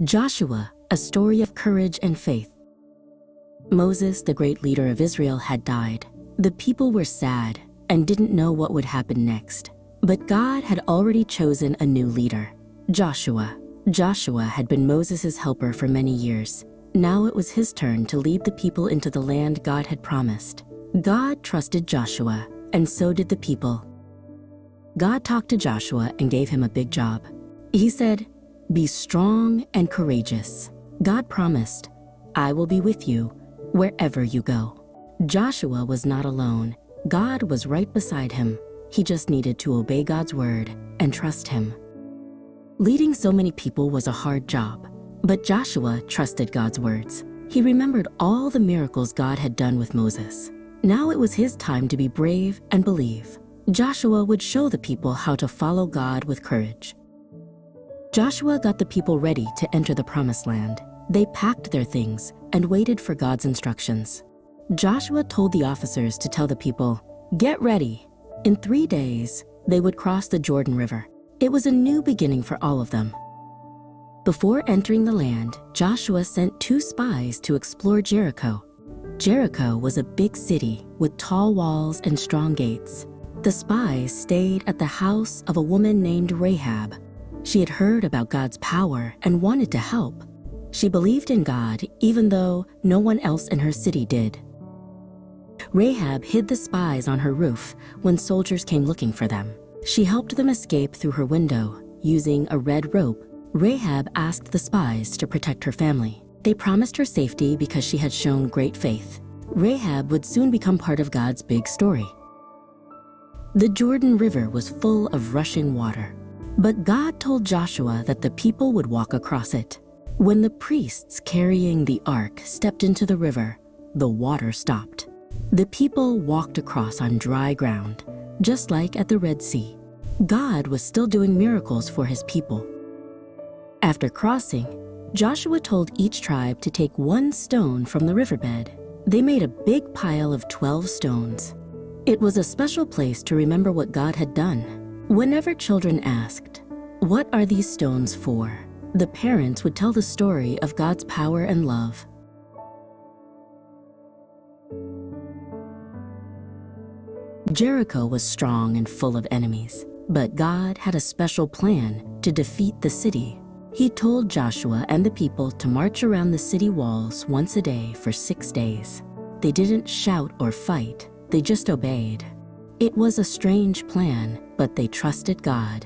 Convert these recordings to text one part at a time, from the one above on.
Joshua, a story of courage and faith. Moses, the great leader of Israel, had died. The people were sad and didn't know what would happen next. But God had already chosen a new leader, Joshua. Joshua had been Moses' helper for many years. Now it was his turn to lead the people into the land God had promised. God trusted Joshua, and so did the people. God talked to Joshua and gave him a big job. He said, "Be strong and courageous." God promised, "I will be with you wherever you go." Joshua was not alone. God was right beside him. He just needed to obey God's word and trust him. Leading so many people was a hard job, but Joshua trusted God's words. He remembered all the miracles God had done with Moses. Now it was his time to be brave and believe. Joshua would show the people how to follow God with courage. Joshua got the people ready to enter the promised land. They packed their things and waited for God's instructions. Joshua told the officers to tell the people, "Get ready." In 3 days, they would cross the Jordan River. It was a new beginning for all of them. Before entering the land, Joshua sent 2 spies to explore Jericho. Jericho was a big city with tall walls and strong gates. The spies stayed at the house of a woman named Rahab. She had heard about God's power and wanted to help. She believed in God even though no one else in her city did. Rahab hid the spies on her roof when soldiers came looking for them. She helped them escape through her window using a red rope. Rahab asked the spies to protect her family. They promised her safety because she had shown great faith. Rahab would soon become part of God's big story. The Jordan River was full of rushing water, but God told Joshua that the people would walk across it. When the priests carrying the ark stepped into the river, the water stopped. The people walked across on dry ground, just like at the Red Sea. God was still doing miracles for his people. After crossing, Joshua told each tribe to take 1 stone from the riverbed. They made a big pile of 12 stones. It was a special place to remember what God had done. Whenever children asked, "What are these stones for?" the parents would tell the story of God's power and love. Jericho was strong and full of enemies, but God had a special plan to defeat the city. He told Joshua and the people to march around the city walls once a day for 6 days. They didn't shout or fight, they just obeyed. It was a strange plan, but they trusted God.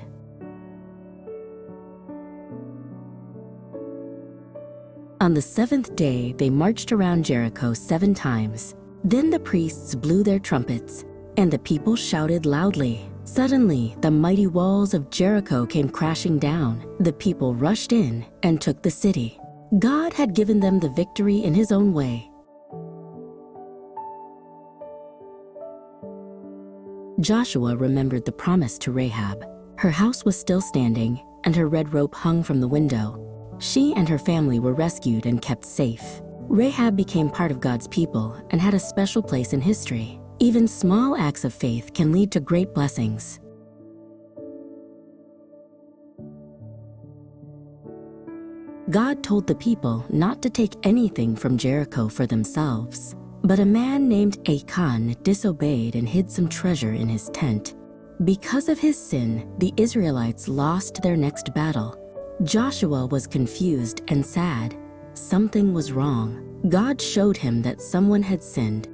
On the 7th day, they marched around Jericho 7 times. Then the priests blew their trumpets, and the people shouted loudly. Suddenly, the mighty walls of Jericho came crashing down. The people rushed in and took the city. God had given them the victory in his own way. Joshua remembered the promise to Rahab. Her house was still standing, and her red rope hung from the window. She and her family were rescued and kept safe. Rahab became part of God's people and had a special place in history. Even small acts of faith can lead to great blessings. God told the people not to take anything from Jericho for themselves. But a man named Achan disobeyed and hid some treasure in his tent. Because of his sin, the Israelites lost their next battle. Joshua was confused and sad. Something was wrong. God showed him that someone had sinned